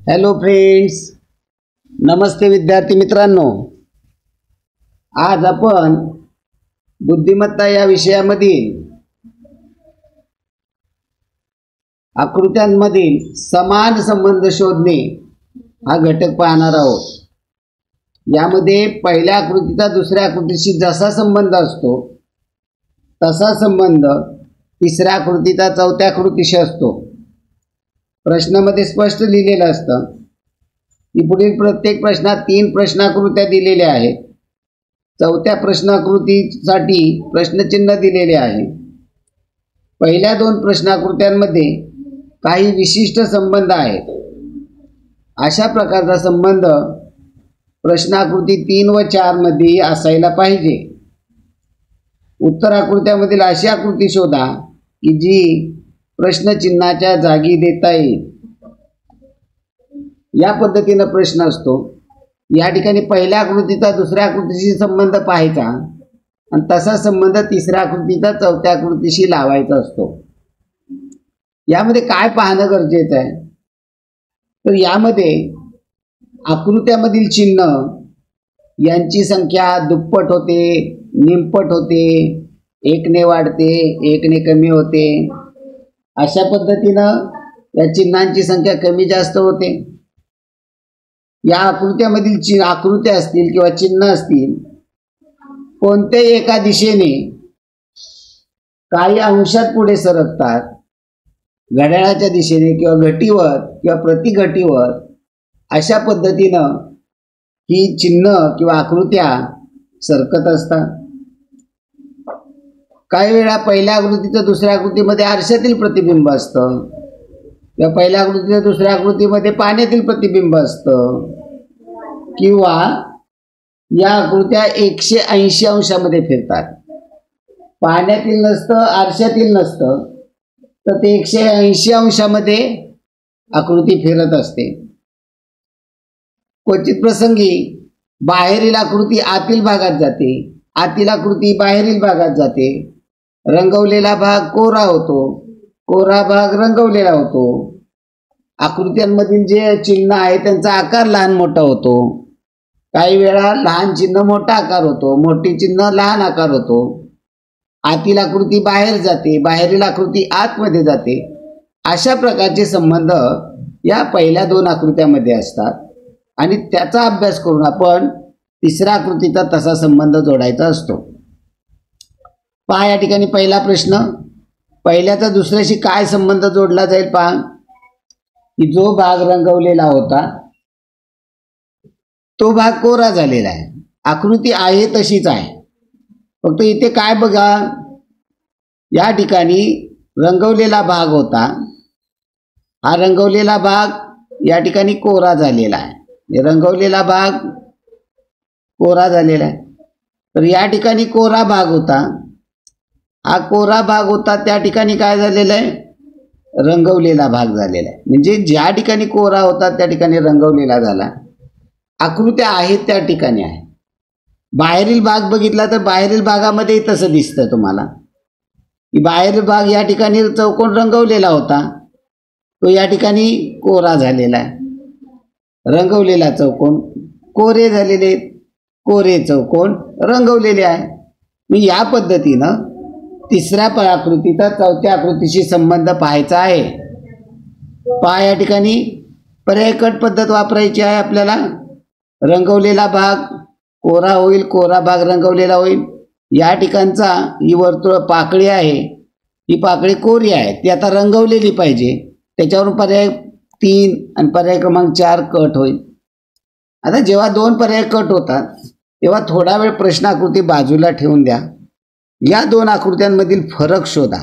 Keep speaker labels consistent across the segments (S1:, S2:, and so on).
S1: Hello friends, नमस्ते विद्यार्थी मित्रांनो. आज आपण बुद्धिमत्ता या विषयामधील आकृत्यांमधील समान संबंध शोधणे हा घटक पाहणार आहोत. यामध्ये पहिल्या आकृतीचा दुसऱ्या आकृतीशी जसा संबंध असतो तसा संबंध तिसऱ्या आकृतीचा चौथ्या आकृतीशी असतो. प्रश्नामध्ये स्पष्ट लिहिलेलं असतं की पुढील प्रत्येक प्रश्नात 3 प्रश्नाकृत्या दिलेल्या आहेत. चौथ्या प्रश्नाकृतीसाठी प्रश्नचिन्ह दिलेले आहे. पहिल्या 2 प्रश्नाकृत्यांमध्ये काही विशिष्ट संबंध आहेत. अशा प्रकारचा संबंध प्रश्नाकृती 3 व 4 मध्ये असायला पाहिजे. उत्तर आकृत्यामधील अशी आकृती शोधा की जी प्रश्नचिन्हाच्या जागी देता येईल. या पद्धतीने प्रश्न असतो. या ठिकाणी पहिल्या आकृतीचा दुसऱ्या आकृतीशी संबंध पाहायचा आणि तसा संबंध तिसऱ्या आकृतीचा चौथ्या आकृतीशी लावायचा असतो. यामध्ये काय पाहणं गरजेचं आहे तर यामध्ये आकृत्यामधील चिन्ह यांची संख्या दुप्पट होते, निमपट होते, 1 ने वाढते, 1 ने कमी होते. अशा पद्धतीनं या चिन्हांची संख्या कमी जास्त होते. या आकृत्यामधील आकृत्या असतील किंवा चिन्ह असतील कोणत्याही एका दिशेने काही अंशात पुढे सरकतात, घड्याळाच्या दिशेने किंवा घटीवर किंवा प्रतिघटीवर. अशा पद्धतीनं ही चिन्ह किंवा आकृत्या सरकत असतात. काही वेळा पहिल्या आकृतीचं दुसऱ्या आकृतीमध्ये आरशातील प्रतिबिंब असतं किंवा पहिल्या आकृतीचं दुसऱ्या आकृतीमध्ये पाण्यातील प्रतिबिंब असतं किंवा या आकृत्या 180 अंशामध्ये फिरतात. पाण्यातील नसतं, आरशातील नसतं, तर ते 180 अंशामध्ये आकृती फिरत असते. क्वचित प्रसंगी बाहेरील आकृती आतील भागात जाते, आतील आकृती बाहेरील भागात जाते. रंगवलेला भाग कोरा होतो, कोरा भाग रंगवलेला होतो. आकृत्यांमधील जे चिन्ह आहे त्यांचा आकार लहान मोठा होतो. काही वेळा लहान चिन्ह मोठा आकार होतो, मोठी चिन्ह लहान आकार होतो. आतील आकृती बाहेर जाते, बाहेरील आकृती आतमध्ये जाते. अशा प्रकारचे संबंध या पहिल्या 2 आकृत्यामध्ये असतात आणि त्याचा अभ्यास करून आपण तिसऱ्या आकृतीचा तसा संबंध जोडायचा असतो. पहा या ठिकाणी पहिला प्रश्न. पहिल्याचा दुसऱ्याशी काय संबंध जोडला जाईल पहा. की जो भाग रंगवलेला होता तो भाग कोरा झालेला आहे. आकृती आहे तशीच आहे, फक्त इथे काय बघा, या ठिकाणी रंगवलेला भाग होता, हा रंगवलेला भाग या ठिकाणी कोरा झालेला आहे. रंगवलेला भाग कोरा झालेला आहे. तर या ठिकाणी कोरा भाग होता, हा कोरा भाग होता, त्या ठिकाणी काय झालेलं आहे, रंगवलेला भाग झालेला आहे. म्हणजे ज्या ठिकाणी कोरा होता त्या ठिकाणी रंगवलेला झाला. आकृत्या आहेत त्या ठिकाणी आहे. बाहेरील भाग बघितला तर बाहेरील भागामध्ये तसं दिसतं तुम्हाला की बाहेरील भाग या ठिकाणी चौकोन रंगवलेला होता, तो या ठिकाणी कोरा झालेला आहे. रंगवलेला चौकोन कोरे झालेले, कोरे चौकोन रंगवलेले आहे. मी या पद्धतीनं तिसऱ्या आकृतीचा चौथ्या आकृतीशी संबंध पाहायचा आहे. पहा या ठिकाणी पर्यायकट पद्धत वापरायची आहे आपल्याला. रंगवलेला भाग कोरा होईल, कोरा भाग रंगवलेला होईल. या ठिकाणचा ही वर्तुळ पाकळी आहे, ही पाकळी कोरी आहे, ती आता रंगवलेली पाहिजे. त्याच्यावरून पर्याय 3 आणि पर्याय क्रमांक 4 कट होईल. आता जेव्हा 2 पर्याय कट होतात तेव्हा थोडा वेळ प्रश्नाकृती बाजूला ठेवून द्या. या 2 आकृत्यांमधील फरक शोधा.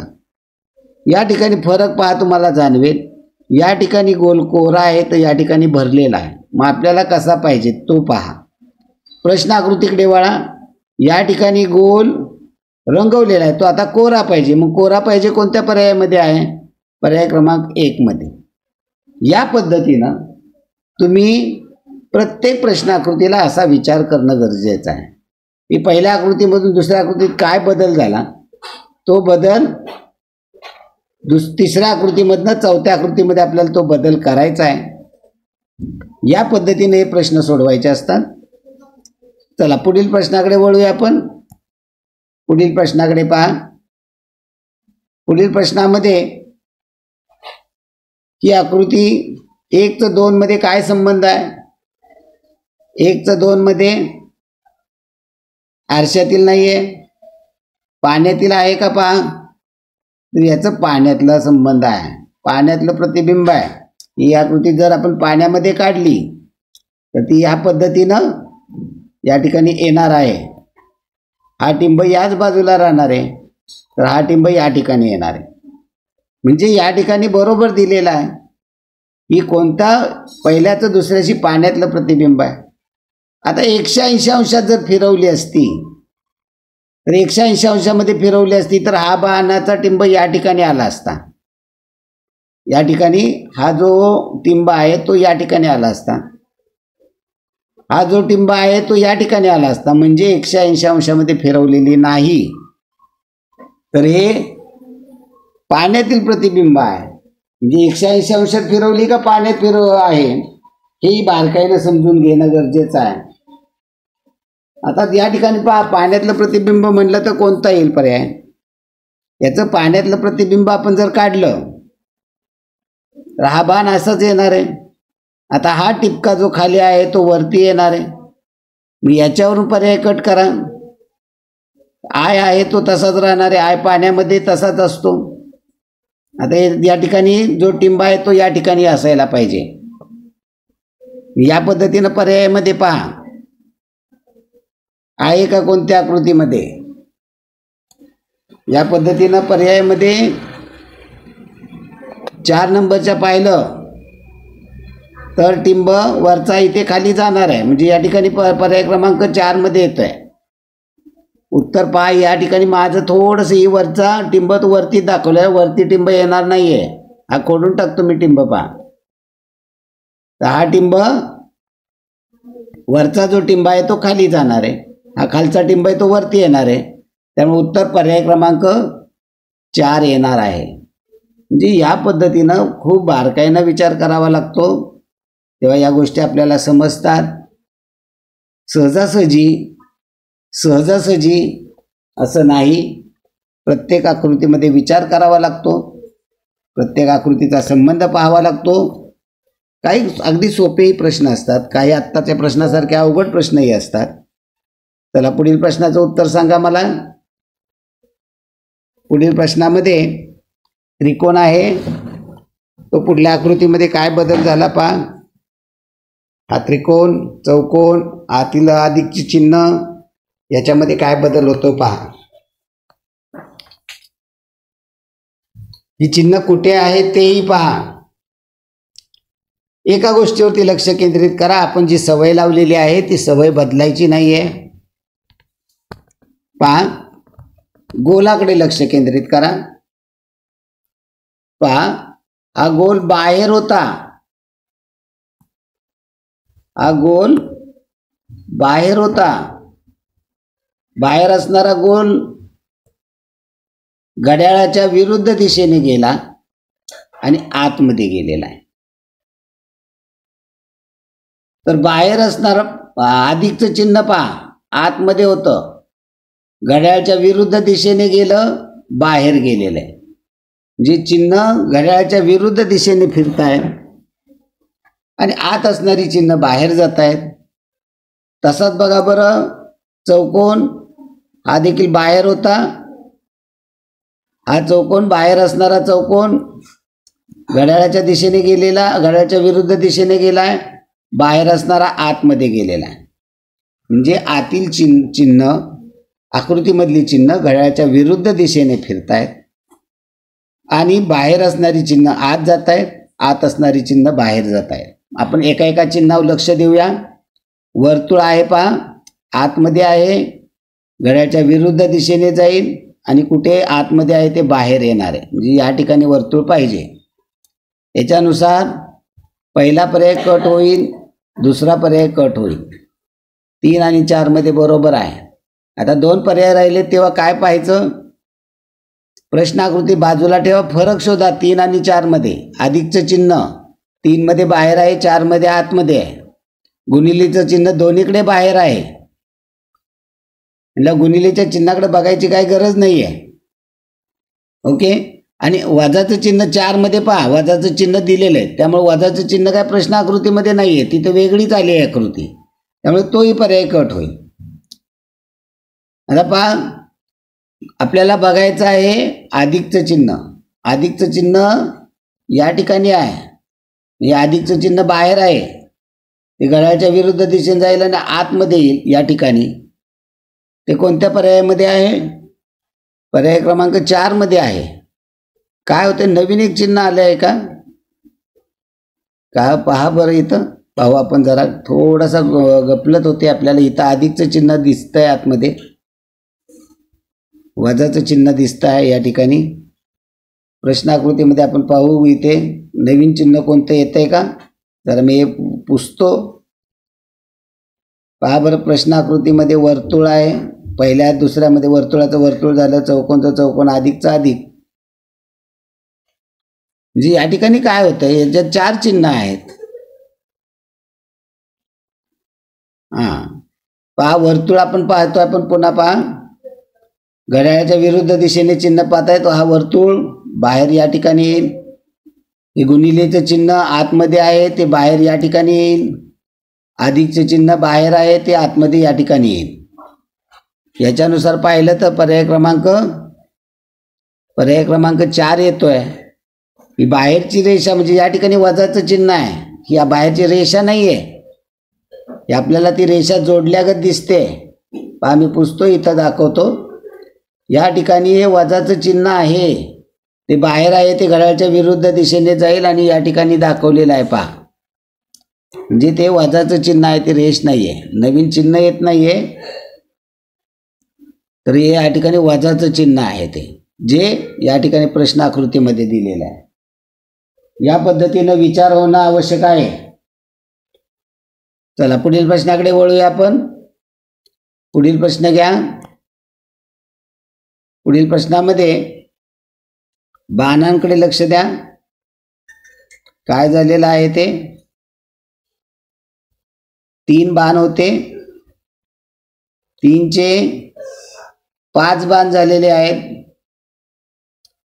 S1: या ठिकाणी फरक पहा तुम्हाला जाणवेल. या ठिकाणी गोल कोरा आहे तर या ठिकाणी भरलेला आहे. मग आपल्याला कसा पाहिजे तो पहा. प्रश्न आकृतीकडे वळा. या ठिकाणी गोल रंगवलेला आहे, तो आता कोरा पाहिजे. मग कोरा पाहिजे कोणत्या पर्यायामध्ये आहे, पर्याय क्रमांक 1 मध्ये. या पद्धतीनं तुम्ही प्रत्येक प्रश्नाकृतीला असा विचार करणं गरजेचं आहे की पहिल्या आकृतीमधून दुसऱ्या आकृतीत काय बदल झाला, तो बदल तिसऱ्या आकृतीमधनं चौथ्या आकृतीमध्ये आपल्याला तो बदल करायचा आहे. या पद्धतीने हे प्रश्न सोडवायचे असतात. चला पुढील प्रश्नाकडे वळूया आपण. पुढील प्रश्नाकडे पहा. पुढील प्रश्नामध्ये ही आकृती 1:2 मध्ये काय संबंध आहे? 1:2 मध्ये आरशातील नाहीये, पाण्यातील आहे का पहा. तर याचं पाण्यातला संबंध आहे, पाण्यातलं प्रतिबिंब आहे. ही आकृती जर आपण पाण्यामध्ये काढली तर ती या पद्धतीनं या ठिकाणी येणार आहे. हा टिंब याच बाजूला राहणार आहे, तर हा टिंब या ठिकाणी येणार आहे. म्हणजे या ठिकाणी बरोबर दिलेला आहे ही कोणता पहिल्याचं दुसऱ्याशी पाण्यातलं प्रतिबिंब आहे. आता 180 अंशात जर फिरवली असती तर 180 अंशामध्ये फिरवली असती तर हा बाणाचा टिंब या ठिकाणी आला असता. या ठिकाणी हा जो टिंब आहे तो या ठिकाणी आला असता, हा जो टिंब आहे तो या ठिकाणी आला असता. म्हणजे 180 अंशामध्ये फिरवलेली नाही, तर हे पाण्यातील प्रतिबिंब आहे. म्हणजे 180 अंशात फिरवली का पाण्यात आहे हेही बारकाईनं समजून घेणं गरजेचं आहे. आता या ठिकाणी पहा, पाण्यातलं प्रतिबिंब म्हणलं तर कोणता येईल पर्याय? याचं पाण्यातलं प्रतिबिंब आपण जर काढलं तर हा बाण असाच येणार आहे. आता हा टिपका जो खाली आहे तो वरती येणार आहे. मग याच्यावरून पर्याय कट करा. आय आहे तो तसाच राहणार आहे, आय पाण्यामध्ये तसाच असतो. आता या ठिकाणी जो टिंब आहे तो या ठिकाणी असायला पाहिजे. या पद्धतीनं पर्यायामध्ये पहा आहे का कोणत्या आकृतीमध्ये. या पद्धतीनं पर्यायामध्ये 4 नंबरच्या पाहिलं तर टिंब वरचा इथे खाली जाणार आहे. म्हणजे या ठिकाणी पर्याय क्रमांक 4 मध्ये येतोय उत्तर. पहा या ठिकाणी माझं थोडंसं ही वरचा टिंब तो वरती दाखवलंय, वरती टिंब येणार नाहीये. हा खोडून टाकतो मी टिंब. पहा तर हा टिंब वरचा जो टिंब आहे तो खाली जाणार आहे, हा खालचा टिंब आहे तो वरती येणार आहे. त्यामुळे उत्तर पर्याय क्रमांक 4 येणार आहे. म्हणजे या पद्धतीनं खूप बारकाईनं विचार करावा लागतो, तेव्हा या गोष्टी आपल्याला समजतात. सहजासहजी असं नाही, प्रत्येक आकृतीमध्ये विचार करावा लागतो, प्रत्येक आकृतीचा संबंध पाहावा लागतो. काही अगदी सोपेही प्रश्न असतात, काही आत्ताच्या प्रश्नासारखे अवघड प्रश्नही असतात. चला पुढील प्रश्नाचं उत्तर सांगा मला. पुढील प्रश्नामध्ये त्रिकोण आहे, तो पुढल्या आकृतीमध्ये काय बदल झाला पहा. हा त्रिकोण, चौकोन, आतील अधिकची चिन्ह याच्यामध्ये काय बदल होतो पहा. ही चिन्ह कुठे आहे तेही पहा. एका गोष्टीवरती लक्ष केंद्रित करा. आपण जी सवय लावलेली आहे ती सवय बदलायची नाहीये. पहा गोलाकडे लक्ष केंद्रित करा. पहा हा गोल बाहेर होता, हा गोल बाहेर होता. बाहेर असणारा गोल घड्याळाच्या विरुद्ध दिशेने गेला आणि आतमध्ये गेलेला आहे. तर बाहेर असणारा अधिकचं चिन्ह पहा आतमध्ये होतं, घड्याळाच्या विरुद्ध दिशेने गेलं, बाहेर गेलेलं आहे. जे चिन्ह घड्याळाच्या विरुद्ध दिशेने फिरतायत आणि आत असणारी चिन्ह बाहेर जात आहेत. तसाच बघा बरं चौकोन, हा देखील बाहेर होता, हा चौकोन बाहेर असणारा चौकोन घड्याळाच्या दिशेने गेलेला, घड्याळाच्या विरुद्ध दिशेने गेलाय, बाहेर असणारा आतमध्ये गेलेला आहे. म्हणजे आतील चिन्ह आकृतीमधली चिन्ह घड्याळाच्या विरुद्ध दिशेने फिरतायत आणि बाहेर असणारी चिन्ह आत जात आहेत, आत असणारी चिन्ह बाहेर जात आहेत. आपण एका एका चिन्हावर लक्ष देऊया. वर्तुळ आहे पहा, आतमध्ये आहे, घड्याळाच्या विरुद्ध दिशेने जाईल आणि कुठे आतमध्ये आहे ते बाहेर येणार आहे. म्हणजे या ठिकाणी वर्तुळ पाहिजे. याच्यानुसार पहिला पर्याय कट होईल, दुसरा पर्याय कट होईल. 3 आणि 4 मध्ये बरोबर आहे. आता 2 पर्याय राहिले तेव्हा काय पाहायचं. प्रश्नाकृती बाजूला ठेवा, फरक शोधा 3 आणि 4 मध्ये. अधिकचं चिन्ह 3 मध्ये बाहेर आहे, 4 मध्ये आतमध्ये आहे. गुणिलेचं चिन्ह दोन्हीकडे बाहेर आहे. म्हणजे गुणिलेच्या चिन्हाकडे बघायची काही गरज नाही आहे. ओके. आणि वजाचं चिन्ह 4 मध्ये पहा, वजाचं चिन्ह दिलेलं आहे, त्यामुळे वजाचं चिन्ह काय प्रश्न आकृतीमध्ये नाही आहे, तिथं वेगळीच आली आहे आकृती, त्यामुळे तोही पर्याय कट होईल. आता पहा, आपल्याला बघायचं आहे अधिकचं चिन्ह. अधिकचं चिन्ह या ठिकाणी आहे, म्हणजे अधिकचं चिन्ह बाहेर आहे, ते घड्याळाच्या विरुद्ध दिशेने जाईल आणि आतमध्ये येईल या ठिकाणी. ते कोणत्या पर्यायामध्ये आहे? पर्याय क्रमांक 4 आहे. काय होते, नवीन एक चिन्ह आलं आहे का? पहा बरं, इथं पाहू आपण जरा, थोडासा गफलत होते आपल्याला. इथं अधिकचं चिन्ह दिसतंय आतमध्ये, वजाचं चिन्ह दिसतं आहे या ठिकाणी. प्रश्नाकृतीमध्ये आपण पाहू, इथे नवीन चिन्ह कोणतं येतंय का? जरा मी हे पुसतो. पहा बरं, प्रश्नाकृतीमध्ये वर्तुळ आहे, पहिल्या दुसऱ्यामध्ये वर्तुळाचं वर्तुळ झालं, चौकोनचं चौकोन, अधिकचं अधिक. म्हणजे या ठिकाणी काय होतं, याच्यात 4 चिन्ह आहेत. पहा, वर्तुळ आपण पाहतो, आपण पुन्हा पहा, घड्याळाच्या विरुद्ध दिशेने चिन्ह पाहताय, तो हा वर्तुळ बाहेर या ठिकाणी येईल. हे गुणिलेचं चिन्ह आतमध्ये आहे, ते बाहेर या ठिकाणी येईल. अधिकचे चिन्ह बाहेर आहे, ते आतमध्ये या ठिकाणी येईल. याच्यानुसार पाहिलं तर पर्याय क्रमांक 4 येतोय. ही बाहेरची रेषा, म्हणजे या ठिकाणी वजाचं चिन्ह आहे, ही बाहेरची रेषा नाही आहे, ही आपल्याला ती रेषा जोडल्यागत दिसते. पहा, मी पुसतो, इथं दाखवतो. या ठिकाणी हे वजाचं चिन्ह आहे, ते बाहेर आहे, ते घड्याळाच्या विरुद्ध दिशेने जाईल आणि या ठिकाणी दाखवलेलं आहे. पहा, म्हणजे ते वजाचं चिन्ह आहे, ते रेष नाही आहे, नवीन चिन्ह येत नाही आहे, तर हे या ठिकाणी वजाचं चिन्ह आहे, ते जे या ठिकाणी प्रश्न आकृतीमध्ये दिलेलं आहे. या पद्धतीनं विचार होणं आवश्यक आहे. चला पुढील प्रश्नाकडे वळूया आपण. पुढील प्रश्न घ्या. पुढील प्रश्नामध्ये बाणांकडे लक्ष द्या. काय झालेलं आहे ते, 3 बाण होते, 3चे 5 बाण झालेले आहेत.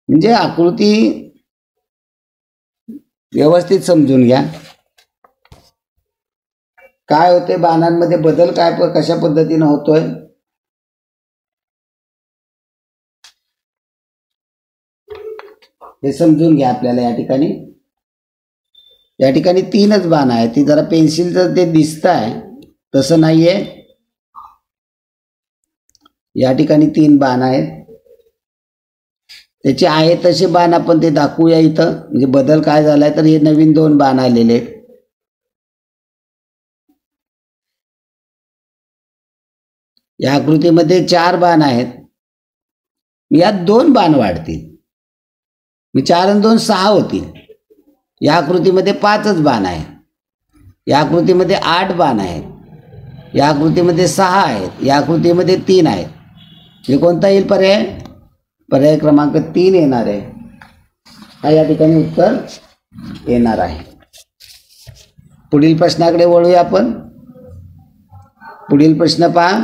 S1: म्हणजे आकृती व्यवस्थित समजून घ्या. काय होते, बाणांमध्ये बदल काय कशा पद्धतीने होतोय, हे समजून घ्या आपल्याला. या ठिकाणी 3च बाण आहे, ती जरा पेन्सिलचं ते दिसत आहे तसं नाहीये. या ठिकाणी 3 बाण आहेत, त्याचे आहे तसे बाण आपण ते दाखवूया इथं. म्हणजे बदल काय झालाय, तर हे नवीन 2 बाण आलेले आहेत. या आकृतीमध्ये 4 बाण आहेत, यात 2 बाण वाढतील, 4 आणि 2 6 होतील. या आकृतीमध्ये 5च बाण आहेत. या आकृतीमध्ये 8 बाण आहेत. या आकृतीमध्ये 6 आहेत. या आकृतीमध्ये 3 आहेत. हे कोणता येईल पर्याय? पर्याय क्रमांक 3 येणार आहे. हा या ठिकाणी उत्तर येणार आहे. पुढील प्रश्नाकडे वळूया आपण. पुढील प्रश्न पहा.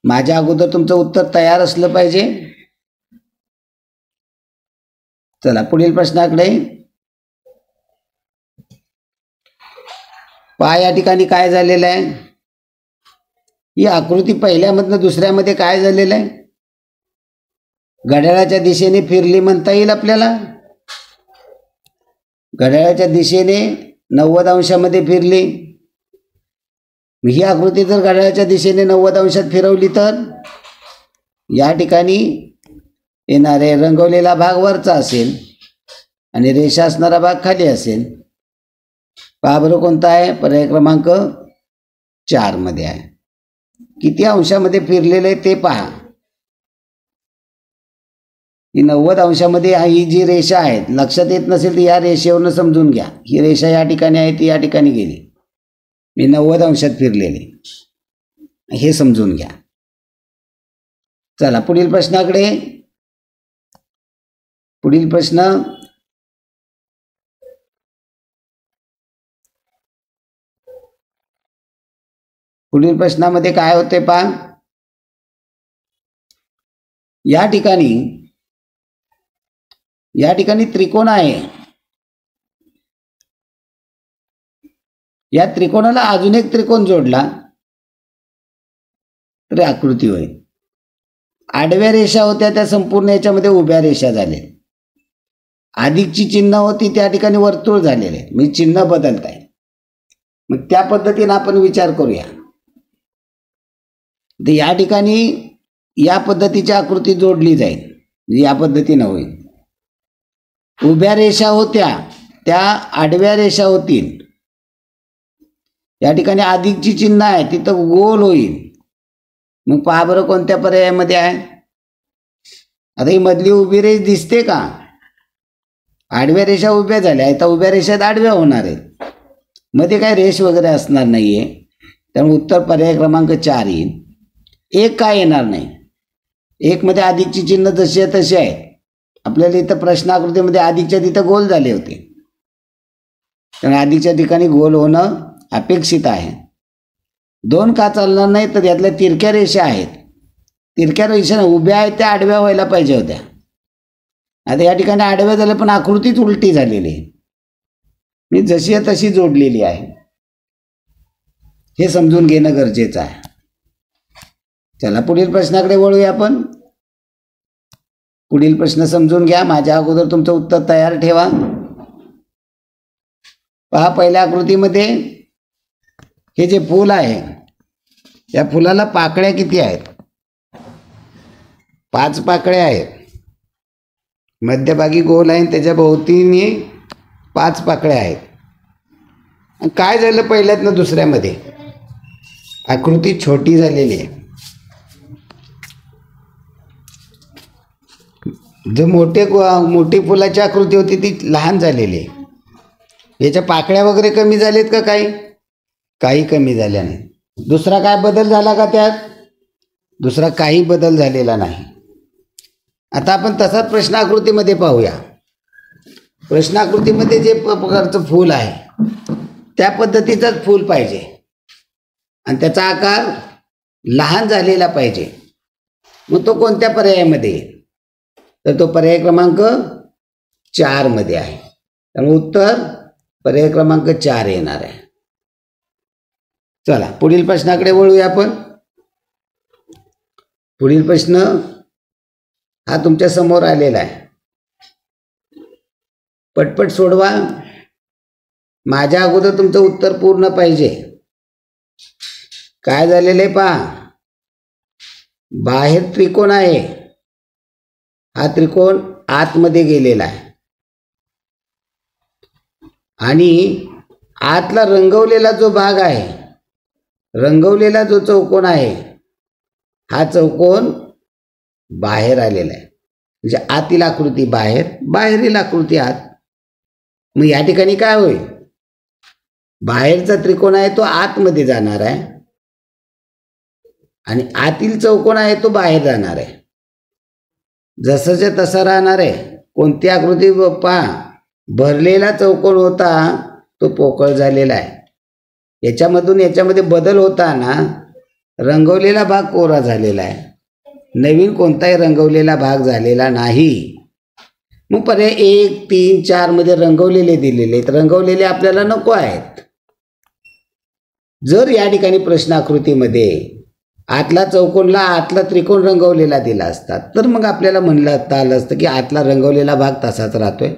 S1: माझ्या अगोदर तुमचं उत्तर तयार असलं पाहिजे. चला पुढील प्रश्नाकडे पहा. या ठिकाणी काय झालेलं आहे, ही आकृती पहिल्यामधनं दुसऱ्यामध्ये काय झालेलं आहे, घड्याळाच्या दिशेने फिरली म्हणता येईल आपल्याला. घड्याळाच्या दिशेने 90 अंशामध्ये फिरली. ही आकृती जर घड्याळाच्या दिशेने 90 अंशात फिरवली तर या ठिकाणी येणारे रंगवलेला भाग वरचा असेल आणि रेषा असणारा भाग खाली असेल. पहा बरं कोणता आहे, पर्याय क्रमांक 4 मध्ये आहे. किती अंशामध्ये फिरलेलं आहे ते पहा. ही 90 अंशामध्ये ही जी रेषा आहे, लक्षात येत नसेल तर या रेषेवरून समजून घ्या. ही रेषा या ठिकाणी आहे, ती या ठिकाणी गेली, मी 90 अंशात फिरलेले, हे समजून घ्या. चला पुढील प्रश्नाकडे. पुढील प्रश्न पुढील प्रश्नामध्ये काय होते पहा, या ठिकाणी त्रिकोण आहे, या त्रिकोणाला अजून एक त्रिकोण जोडला तर आकृती होईल. आडव्या रेषा होत्या त्या संपूर्ण याच्यामध्ये उभ्या रेषा झाल्या, अधिकची चिन्ह होती त्या ठिकाणी वर्तुळ झालेले, मी चिन्ह बदलत आहे. मग त्या पद्धतीने आपण विचार करूया. तर या ठिकाणी या पद्धतीची आकृती जोडली जाईल, या पद्धतीने होईल. उभ्या रेषा होत्या त्या आडव्या रेषा होतील, या ठिकाणी अधिकची चिन्ह आहे तिथं गोल होईल. मग पहा बरं कोणत्या पर्यायामध्ये आहे. आता ही मधली उभी रेष दिसते का, आडव्या रेषा उभ्या झाल्या, आता उभ्या रेषात आडव्या होणार आहेत, मध्ये काय रेष वगैरे असणार नाहीये, त्यामुळे उत्तर पर्याय क्रमांक 4 येईल. एक काय येणार नाही, एक मध्ये अधिकची चिन्ह जशी आहे तशी आहे. आपल्याला इथं प्रश्नाकृतीमध्ये अधिकच्या तिथं गोल झाले होते, त्यामुळे अधिकच्या ठिकाणी गोल होणं अपेक्षित आहे. 2 का चालणार नाही, तर यातल्या तिरक्या रेषा आहेत, तिरक्या रेषा उभ्या आहेत त्या आडव्या व्हायला पाहिजे होत्या. आता या ठिकाणी आडव्या झाल्या पण आकृतीच उलटी झालेली आहे, मी जशी आहे तशी जोडलेली आहे, हे समजून घेणं गरजेचं आहे. चला पुढील प्रश्नाकडे वळूया आपण. पुढील प्रश्न समजून घ्या, माझ्या अगोदर तुमचं उत्तर तयार ठेवा. पहा पहिल्या आकृतीमध्ये हे जे फूल आहे या फुलाला पाकळ्या किती आहेत, 5 पाकळ्या आहेत. मध्यभागी गोल आहे, त्याच्या भोवतीने 5 पाकळ्या आहेत. काय झालं पहिल्यातनं दुसऱ्यामध्ये, आकृती छोटी झालेली आहे. जो मोठी फुलाची आकृती होती ती लहान झालेली आहे. याच्या पाकळ्या वगैरे कमी झालेत का, काही कमी झाल्या नाही. दुसरा काय बदल झाला का त्यात, दुसरा काही बदल झालेला नाही. आता आपण तसाच प्रश्नाकृतीमध्ये पाहूया. प्रश्नाकृतीमध्ये जे प्रकारचं फूल आहे त्या पद्धतीचंच फूल पाहिजे आणि त्याचा आकार लहान झालेला पाहिजे. मग तो कोणत्या पर्यायामध्ये येईल, तर तो पर्याय क्रमांक 4 मध्ये आहे. त्यामुळे उत्तर पर्याय क्रमांक 4 येणार आहे. चला पुढील प्रश्नाकडे वळूया आपण. पुढील प्रश्न हा तुमच्या समोर आलेला आहे, पटपट सोडवा. माझ्या अगोदर तुमचं उत्तर पूर्ण पाहिजे. काय झालेलं आहे पहा, बाहेर त्रिकोण आहे, हा त्रिकोण आतमध्ये गेलेला आहे आणि आतला रंगवलेला जो भाग आहे, रंगवलेला जो चौकोन आहे हा चौकोन बाहेर आलेला आहे. म्हणजे आतील आकृती बाहेर, बाहेरील आकृती आत. मग या ठिकाणी काय होईल, बाहेरचा त्रिकोण आहे तो आतमध्ये जाणार आहे आणि आतील चौकोन आहे तो बाहेर जाणार आहे. जसंच्या तसा राहणार आहे. कोणती आकृती पहा, भरलेला चौकोन होता तो पोकळ झालेला आहे. याच्यामध्ये बदल होताना रंगवलेला भाग कोरा झालेला आहे, नवीन कोणताही रंगवलेला भाग झालेला नाही. मग पर्याय 1, 3, 4 मध्ये रंगवलेले दिलेले आहेत, रंगवलेले आपल्याला नको आहेत. जर या ठिकाणी प्रश्नाकृतीमध्ये आतला चौकोनला आतला त्रिकोण रंगवलेला दिला असता तर मग आपल्याला म्हणलं आलं असतं की आतला रंगवलेला भाग तसाच राहतोय,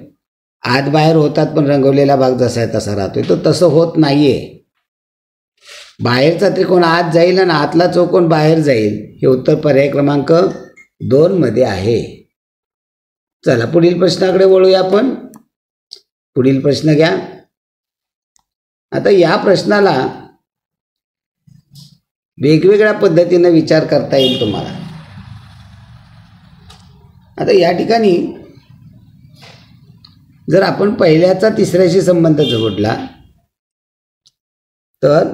S1: आत बाहेर होतात पण रंगवलेला भाग जसा आहे तसा राहतोय. तो तसं होत नाहीये. बाहेरचा त्रिकोण आत जाईल आणि आतला चौकोन बाहेर जाईल. हे उत्तर पर्याय क्रमांक 2 मध्ये आहे. चला पुढील प्रश्नाकडे वळूया आपण. पुढील प्रश्न घ्या. आता या प्रश्नाला वेगवेगळ्या पद्धतीने विचार करता येईल तुम्हाला. आता या ठिकाणी जर आपण पहिल्याचा तिसऱ्याशी संबंध जोडला तर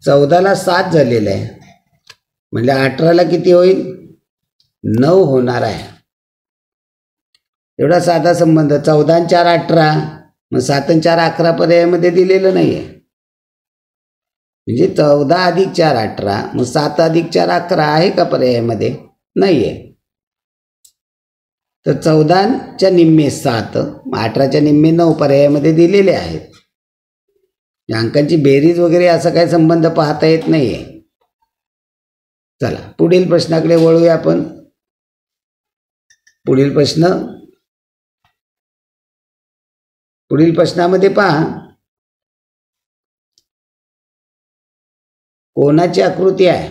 S1: 14ला 7 झालेला आहे, म्हणजे 18ला किती होईल, 9 होणार आहे. एवढा साधा संबंध. 14 आणि 4 18, मग 7 आणि 4 11 पर्यायामध्ये दिलेलं नाही आहे. म्हणजे 14 अधिक 4 18, मग 7 अधिक 4 11 आहे का पर्यायामध्ये? नाही आहे. तर 14च्या निम्मे 7, 18च्या निम्मे 9 पर्यायामध्ये दिलेले आहेत. या अंकांची बेरीज वगैरे असा काही संबंध पाहता येत नाही आहे. चला पुढील प्रश्नाकडे वळूया आपण. पुढील प्रश्नामध्ये पहा, कोणाची आकृती आहे.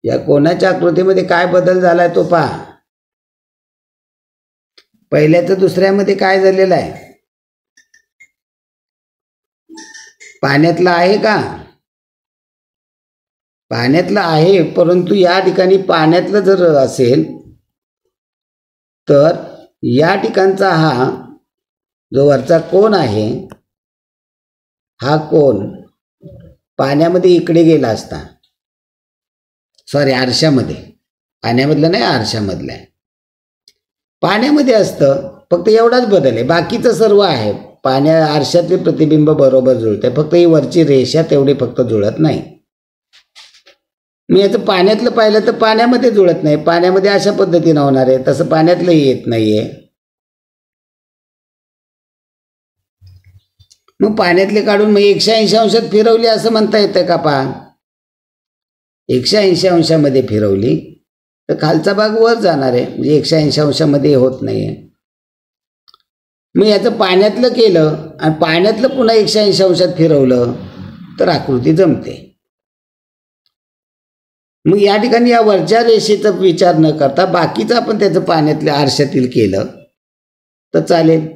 S1: या कोणाच्या आकृतीमध्ये काय बदल झालाय तो पहा. पहिल्याचं दुसऱ्यामध्ये काय झालेलं आहे? पाण्यातलं आहे का? पाण्यातलं आहे, परंतु या ठिकाणी पाण्यातलं जर असेल तर या ठिकाणचा हा जो वरचा कोन आहे, हा कोन पाण्यामध्ये इकडे गेला असता. सॉरी, आरशामध्ये. पाण्यामधलं नाही, आरशामधलं आहे. पाण्यामध्ये असतं, फक्त एवढाच बदल आहे. बाकीचं सर्व आहे. आरशातले प्रतिबिंब बरोबर जुळते, फक्त ही वरची रेषा तेवढी फक्त जुळत नाही. मी याचं पाण्यातलं पाहिलं तर पाण्यामध्ये जुळत नाही. पाण्यामध्ये अशा पद्धतीनं होणार आहे, तसं पाण्यातलंही येत नाहीये. मग पाण्यातले काढून मग 180 अंशात फिरवली असं म्हणता येतं का? पहा, 180 अंशामध्ये फिरवली तर खालचा भाग वर जाणार आहे, म्हणजे 180 अंशामध्ये होत नाहीये. मग याचं पाण्यातलं केलं आणि पाण्यातलं पुन्हा 180 अंशात फिरवलं तर आकृती जमते. मग या ठिकाणी या वरच्या रेषेचा विचार न करता बाकीचं आपण त्याचं पाण्यातल्या आरशातील केलं तर चालेल.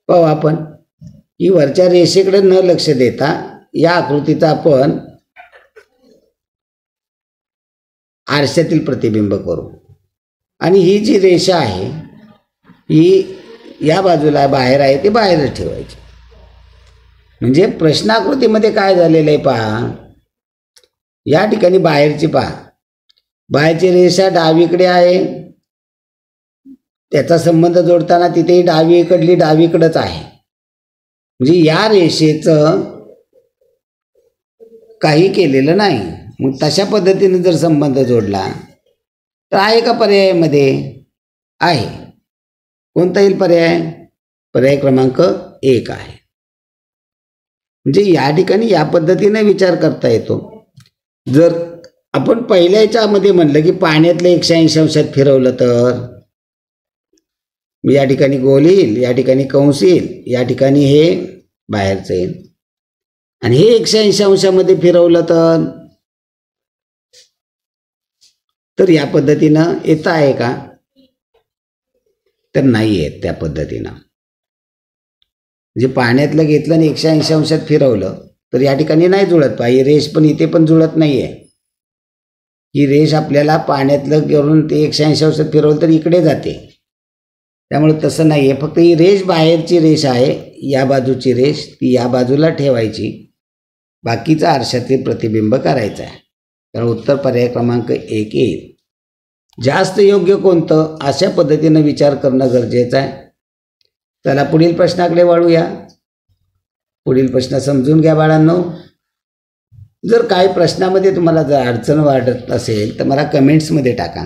S1: पाहू आपण की वरच्या रेषेकडे न लक्ष देता या आकृतीचा आपण आरशातील प्रतिबिंब करू. आणि ही जी रेषा आहे ही या बाजूला बाहेर आहे, ती बाहेर ठेवायची. म्हणजे प्रश्नाकृतीमध्ये काय झालेलं आहे पहा, या ठिकाणी बाहेरची पहा, बाहेरची रेषा डावीकडे आहे. त्याचा संबंध जोडताना तिथेही डावीकडली डावीकडेच आहे. म्हणजे या रेषेचं काही केलेलं नाही. मग तशा पद्धतीने जर संबंध जोडला तर आहे का पर्यायामध्ये? आहे. कोणता येईल पर्याय? पर्याय क्रमांक 1 आहे. म्हणजे या ठिकाणी या पद्धतीने विचार करता येतो. जर आपण पहिल्या याच्यामध्ये म्हणलं की पाण्यातलं 180 अंशात फिरवलं तर या ठिकाणी गोल येईल, या ठिकाणी कंस येईल, या ठिकाणी हे बाहेरचं येईल. आणि हे 180 अंशामध्ये फिरवलं तर या पद्धतीनं येत आहे का? तर नाही येत त्या पद्धतीनं. म्हणजे पाण्यातलं घेतलं आणि 180 अंशात फिरवलं तर या ठिकाणी नाही जुळत. ही रेष पण इथे पण जुळत नाहीये. ही रेष आपल्याला पाण्यातलं करून ते 180 अंशात फिरवलं तर इकडे जाते. त्यामुळे तसं नाही आहे. फक्त ही रेष बाहेरची रेष आहे, या बाजूची रेष ती या बाजूला ठेवायची, बाकीचं आरशातील प्रतिबिंब करायचं आहे. तर उत्तर पर्याय क्रमांक 1 येईल. जास्त योग्य कोणतं अशा पद्धतीनं विचार करणं गरजेचं आहे. चला पुढील प्रश्नाकडे वळूया. पुढील प्रश्न समजून घ्या बाळांनो. जर काही प्रश्नामध्ये तुम्हाला जर अडचण वाटत असेल तर मला कमेंट्समध्ये टाका,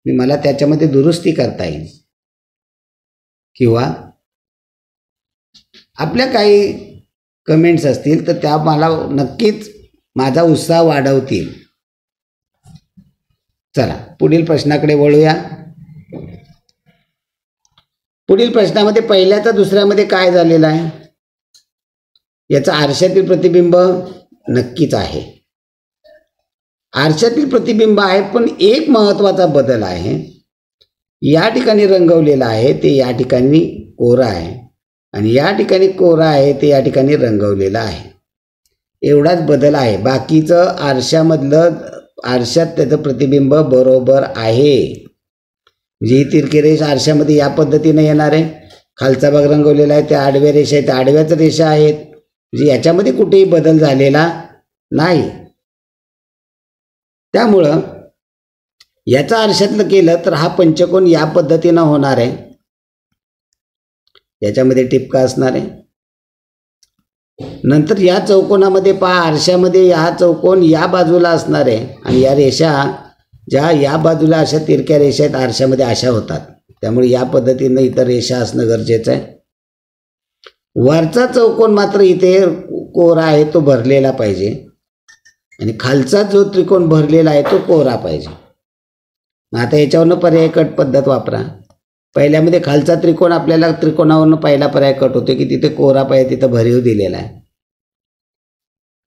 S1: मला त्याच्यामध्ये दुरुस्ती करता येईल. किंवा आपल्या काही कमेंट्स असतील तर त्या मला नक्कीच माझा उत्साह वाढवतील. चला पुढील प्रश्नाकडे वळूया. पुढील प्रश्नामध्ये पहिल्याचा दुसऱ्यामध्ये काय झालेलं आहे? याचा आरशातील प्रतिबिंब नक्कीच आहे. आरशातील प्रतिबिंब आहे, पण एक महत्त्वाचा बदल आहे. या ठिकाणी रंगवलेलं आहे ते या ठिकाणी कोरा आहे, आणि या ठिकाणी कोरा आहे ते या ठिकाणी रंगवलेलं आहे. एवढाच बदल आहे. बाकीचं आरशात त्याचं प्रतिबिंब बरोबर आहे. म्हणजे ही तिरकी रेष आरशामध्ये या पद्धतीने येणार आहे. खालचा भाग रंगवलेला आहे, त्या आडव्या रेषा आहेत, त्या आडव्याच रेषा आहेत. म्हणजे याच्यामध्ये कुठेही बदल झालेला नाही. त्यामुळं याचा आरशातलं केलं तर हा पंचकोन या पद्धतीनं होणार आहे. याच्यामध्ये टिपका असणार आहे. नंतर या चौकोनामध्ये पहा, आरशामध्ये हा चौकोन या बाजूला असणार आहे आणि या रेषा ज्या या बाजूला अशा तिरक्या रेषा आहेत आरशामध्ये अशा होतात. त्यामुळे या पद्धतीनं इथं रेषा असणं गरजेचं आहे. वरचा चौकोन मात्र इथे कोरा आहे तो भरलेला पाहिजे आणि खालचा जो त्रिकोण भरलेला आहे तो कोरा पाहिजे. मग आता याच्यावरनं पर्याय कट पद्धत वापरा. पहिल्यामध्ये खालचा त्रिकोण आपल्याला त्रिकोणावरनं पहिला पर्याय कट होतो की तिथे कोरा पाहिजे, तिथं भरीव दिलेला आहे.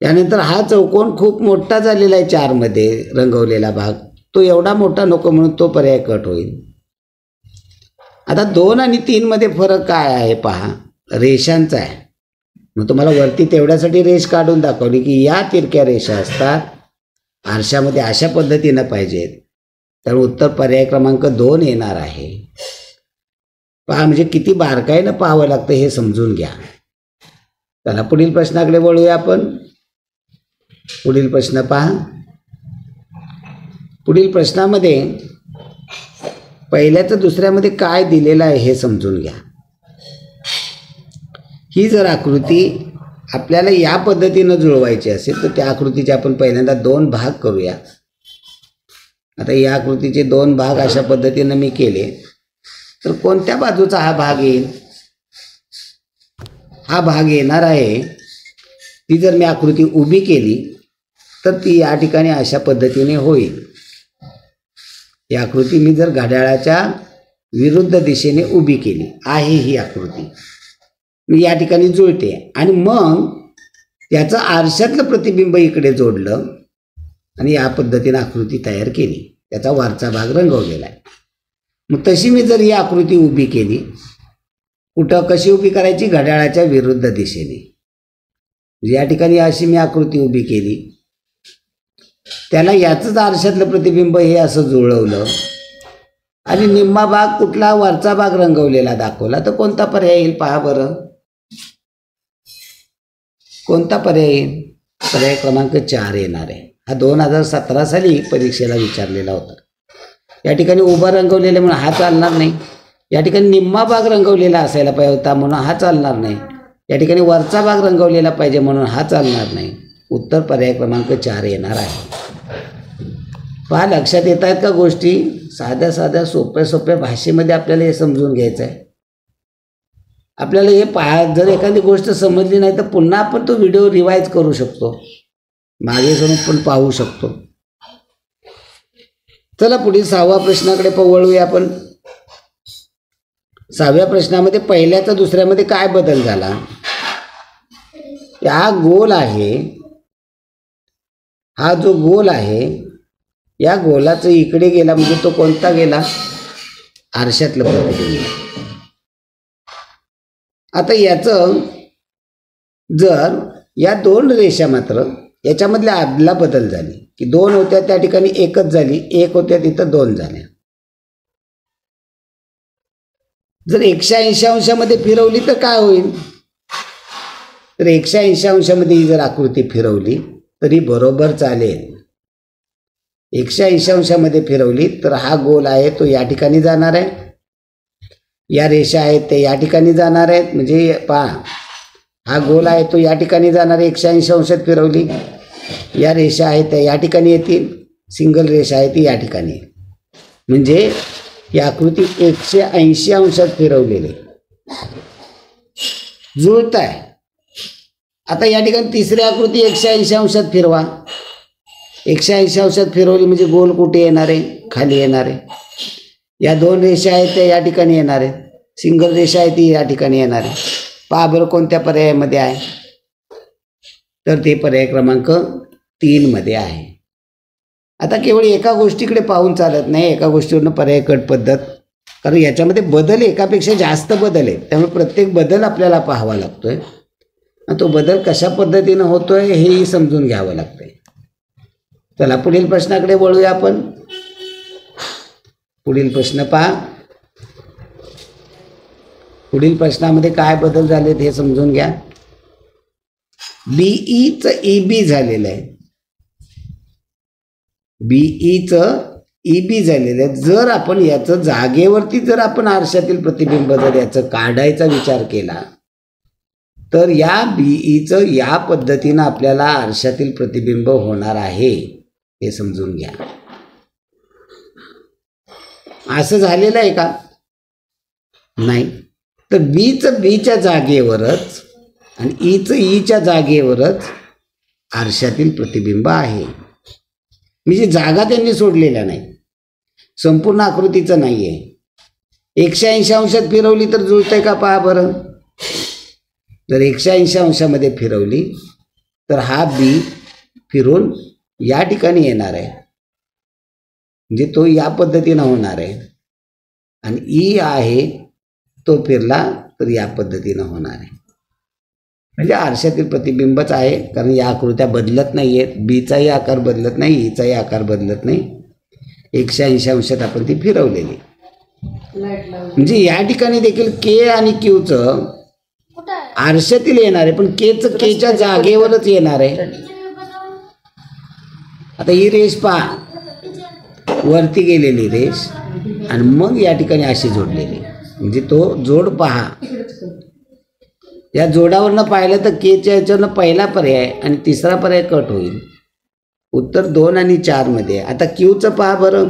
S1: त्यानंतर हा चौकोन खूप मोठा झालेला आहे 4 मध्ये रंगवलेला भाग, तो एवढा मोठा नको म्हणून तो पर्याय कट होईल. आता 2 आणि 3 मध्ये फरक काय आहे पहा, रेषांचा आहे. मग तुम्हाला वरती तेवढ्यासाठी रेष काढून दाखवली की या तिरक्या रेषा असतात आरशामध्ये अशा पद्धतीनं पाहिजेत. त्यामुळे उत्तर पर्याय क्रमांक 2 येणार आहे. पहा, म्हणजे किती बारकाईनं पाहावं लागतं हे समजून घ्या. चला पुढील प्रश्नाकडे वळूया आपण. पुढील प्रश्न पहा. पुढील प्रश्नामध्ये पहिल्याचं दुसऱ्यामध्ये काय दिलेलं आहे हे समजून घ्या. ही जर आकृती आपल्याला या पद्धतीनं जुळवायची असेल तर त्या आकृतीचे आपण पहिल्यांदा 2 भाग करूया. आता या आकृतीचे 2 भाग अशा पद्धतीनं मी केले तर कोणत्या बाजूचा हा भाग येईल? हा भाग येणार आहे, ती जर मी आकृती उभी केली तर ती या ठिकाणी अशा पद्धतीने होईल. ही आकृती मी जर घड्याळाच्या विरुद्ध दिशेने उभी केली आहे, ही आकृती मी या ठिकाणी जुळते आणि मग त्याचं आरशातलं प्रतिबिंब इकडे जोडलं आणि या पद्धतीने आकृती तयार केली. त्याचा वरचा भाग रंगवलेला आहे. मग तशी मी जर ही आकृती उभी केली, कुठं कशी उभी करायची? घड्याळाच्या विरुद्ध दिशेने. या ठिकाणी अशी मी आकृती उभी केली, त्याला याचंच आरशातलं प्रतिबिंब हे असं जुळवलं आणि निम्मा भाग कुठला वरचा भाग रंगवलेला दाखवला, तर कोणता पर्याय येईल पहा बरं. कोणता पर्याय येईल? पर्याय क्रमांक 4 येणार आहे. हा 2017 साली परीक्षेला विचारलेला होता. या ठिकाणी उभा रंगवलेला म्हणून हा चालणार नाही. या ठिकाणी निम्मा भाग रंगवलेला असायला पाहिजे होता म्हणून हा चालणार नाही. या ठिकाणी वरचा भाग रंगवलेला पाहिजे म्हणून हा चालणार नाही. उत्तर पर्याय क्रमांक 4 येणार आहे. पहा, लक्षात येत आहेत का गोष्टी? साध्या साध्या सोप्या सोप्या भाषेमध्ये आपल्याला हे समजून घ्यायचं आहे. आपल्याला हे जर एखादी गोष्ट समजली नाही तर पुन्हा आपण तो व्हिडिओ रिवाइज करू शकतो, मागे सरून पण पाहू शकतो. चला पुढील 6व्या प्रश्नाकडे वळूया आपण. 6व्या प्रश्नामध्ये पहिल्याचा दुसऱ्यामध्ये काय बदल झाला? हा गोल आहे, हा जो गोल आहे या गोलाचं इकडे गेला म्हणजे तो कोणता गेला? आरशातलं प्रतिबिंब. आता याचं जर या 2 रेषा मात्र याच्यामधल्या आदला बदल झाली की 2 होत्या त्या ठिकाणी 1च झाली, 1 होत्या तिथं 2 झाल्या. जर 180 अंशामध्ये फिरवली तर काय होईल? तर 180 अंशामध्ये ही जर आकृती फिरवली तरी बरोबर चालेल. 180 अंशामध्ये फिरवली तर हा गोल आहे तो या ठिकाणी जाणार आहे, या रेषा आहेत ते या ठिकाणी जाणार आहेत. म्हणजे पहा, हा गोल आहे तो या ठिकाणी जाणार आहे 180 अंशात फिरवली. या रेषा आहेत त्या या ठिकाणी येतील, सिंगल रेषा आहे ती या ठिकाणी येईल. म्हणजे ही आकृती 180 अंशात फिरवलेली जुळत आहे. आता या ठिकाणी तिसरी आकृती 180 अंशात फिरवा. 180 अंशात फिरवली म्हणजे गोल कुठे येणार आहे? खाली येणार आहे. या 2 रेषा आहेत त्या या ठिकाणी येणार आहे, सिंगल रेषा आहे ती या ठिकाणी येणार आहे. पहा बरं कोणत्या पर्यायामध्ये आहे? तर ते पर्याय क्रमांक 3 मध्ये आहे. आता केवळ एका गोष्टीकडे पाहून चालत नाही, एका गोष्टीवरनं पर्याय कट पद्धत, कारण याच्यामध्ये बदल एकापेक्षा जास्त बदल आहेत. त्यामुळे प्रत्येक बदल आपल्याला पाहावा लागतोय आणि तो बदल कशा पद्धतीनं होतोय हेही समजून घ्यावं लागतंय. चला पुढील प्रश्नाकडे वळूया आपण. पुढील प्रश्न पहा. पुढील प्रश्नामध्ये काय बदल झालेत हे समजून घ्या. बीईचं ईबी झालेलं आहे, बीईचं ईबी झालेलं आहे. जर आपण याचं जागेवरती जर आपण आरशातील प्रतिबिंब जर याचं काढायचा विचार केला तर या बीईचं या पद्धतीनं आपल्याला आरशातील प्रतिबिंब होणार आहे हे समजून घ्या. असं झालेलं आहे का? नाही. तर बीचं बीच्या जागेवरच आणि ईचं ईच्या जागेवरच आरशातील प्रतिबिंब आहे. म्हणजे जागा त्यांनी सोडलेल्या नाही, संपूर्ण आकृतीचं नाही आहे. 180 अंशात फिरवली तर जुळतंय का पहा बरं. जर 180 अंशामध्ये फिरवली तर हा बी फिरून या ठिकाणी येणार आहे, म्हणजे तो या पद्धतीनं होणार आहे. आणि ई आहे तो फिरला तर या पद्धतीनं होणार आहे. म्हणजे आरशातील प्रतिबिंबच आहे, कारण या आकृत्या बदलत नाही आहेत. बीचाही आकार बदलत नाही, ईचाही आकार बदलत नाही. 180 अंशात आपण ती फिरवलेली. म्हणजे या ठिकाणी देखील के आणि क्यूचं आरशातील येणार आहे, पण केचं केच्या जागेवरच येणार आहे. आता ही रेष पहा, वरती गेलेली रेष आणि मग या ठिकाणी अशी जोडलेली, म्हणजे तो जोड पहा. या जोडावरनं पाहिलं तर केच्या याच्यावरनं पहिला पर्याय आणि तिसरा पर्याय कट होईल. उत्तर 2 आणि 4 मध्ये. आता क्यूचं पहा बरं,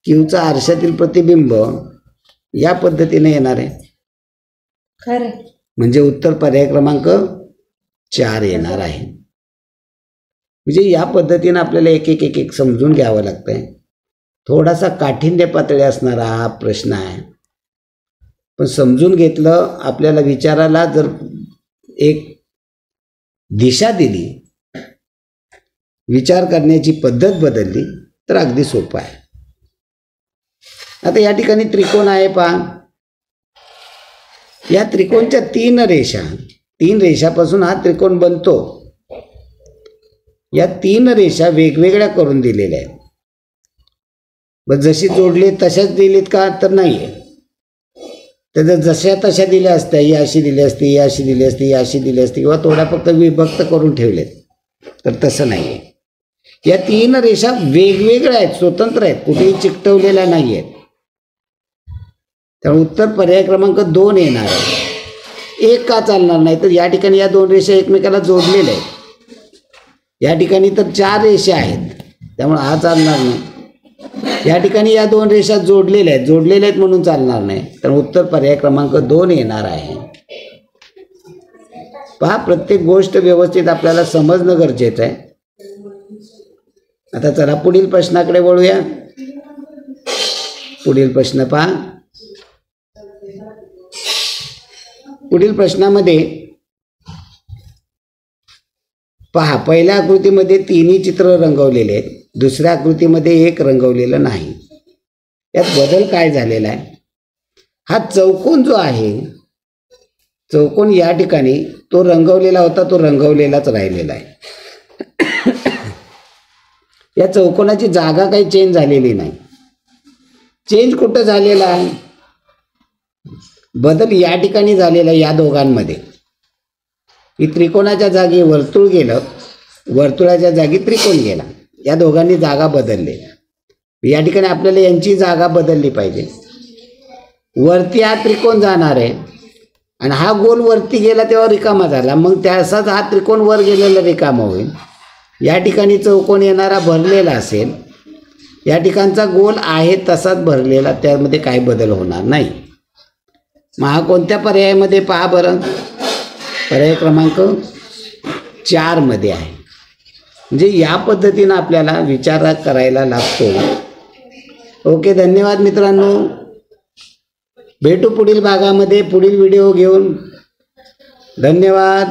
S1: क्यूचं आरशातील प्रतिबिंब या पद्धतीने येणार आहे,
S2: खरं,
S1: म्हणजे उत्तर पर्याय क्रमांक 4 येणार आहे. म्हणजे या पद्धतीनं आपल्याला एक एक एक एक समजून घ्यावं लागतंय. थोडासा काठिण्य पातळी असणारा हा प्रश्न आहे, पण समजून घेतलं, आपल्याला विचाराला जर एक दिशा दिली, विचार करण्याची पद्धत बदलली तर अगदी सोपं आहे. आता या ठिकाणी त्रिकोण आहे पहा. या त्रिकोणच्या 3 रेषा, 3 रेषापासून हा त्रिकोण बनतो. या 3 रेषा वेगवेगळ्या करून दिलेल्या आहेत. बस जशी जोडली तशाच दिलीत का? तर नाही आहे. तर जशा तशा दिल्या असत्या, ही अशी दिली असती, ही अशी दिली असती, ही अशी दिली असती, किंवा थोड्या फक्त विभक्त करून ठेवलेत, तर तसं नाही आहे. या 3 रेषा वेगवेगळ्या आहेत, स्वतंत्र आहेत, कुठेही चिकटवलेल्या नाही आहेत. त्यामुळे उत्तर पर्याय क्रमांक 2 येणार आहे. एक का चालणार नाही? तर या ठिकाणी या 2 रेषा एकमेकाला जोडलेल्या आहेत. या ठिकाणी तर 4 रेषा आहेत, त्यामुळे हा चालणार नाही. या ठिकाणी या 2 रेषा जोडलेल्या आहेत म्हणून चालणार नाही. तर उत्तर पर्याय क्रमांक 2 येणार आहे. पहा, प्रत्येक गोष्ट व्यवस्थित आपल्याला समजणं गरजेचं आहे. आता चला पुढील प्रश्नाकडे वळूया. पुढील प्रश्न पहा. पुढील प्रश्नामध्ये पहा, पहिल्या आकृतीमध्ये 3 चित्र रंगवलेले आहेत, दुसऱ्या आकृतीमध्ये एक रंगवलेलं नाही. यात बदल काय झालेला आहे? हा चौकोन जो आहे, चौकोन या ठिकाणी तो रंगवलेला होता, तो रंगवलेलाच राहिलेला आहे. या चौकोनाची जागा काही चेंज झालेली नाही. चेंज कुठं झालेला आहे? बदल या ठिकाणी झालेला या दोघांमध्ये. की त्रिकोणाच्या जागी वर्तुळ गेलं, वर्तुळाच्या जागी त्रिकोण गेला. या दोघांनी जागा बदललेल्या. या ठिकाणी आपल्याला यांची जागा बदलली पाहिजे. वरती हा त्रिकोण जाणार आहे आणि हा गोल वरती गेला तेव्हा रिकामा झाला, मग त्याचाच हा त्रिकोण वर गेलेला रिकामा होईल. या ठिकाणी चौकोन येणारा भरलेला असेल, या ठिकाणचा गोल आहे तसाच भरलेला, त्यामध्ये काही बदल होणार नाही. मग हा कोणत्या पर्यायामध्ये पहा बरं? पर्याय क्रमांक 4 मध्ये आहे. म्हणजे या पद्धतीनं आपल्याला विचार करायला लागतो. ओके, धन्यवाद मित्रांनो. भेटू पुढील भागामध्ये पुढील व्हिडिओ घेऊन. धन्यवाद.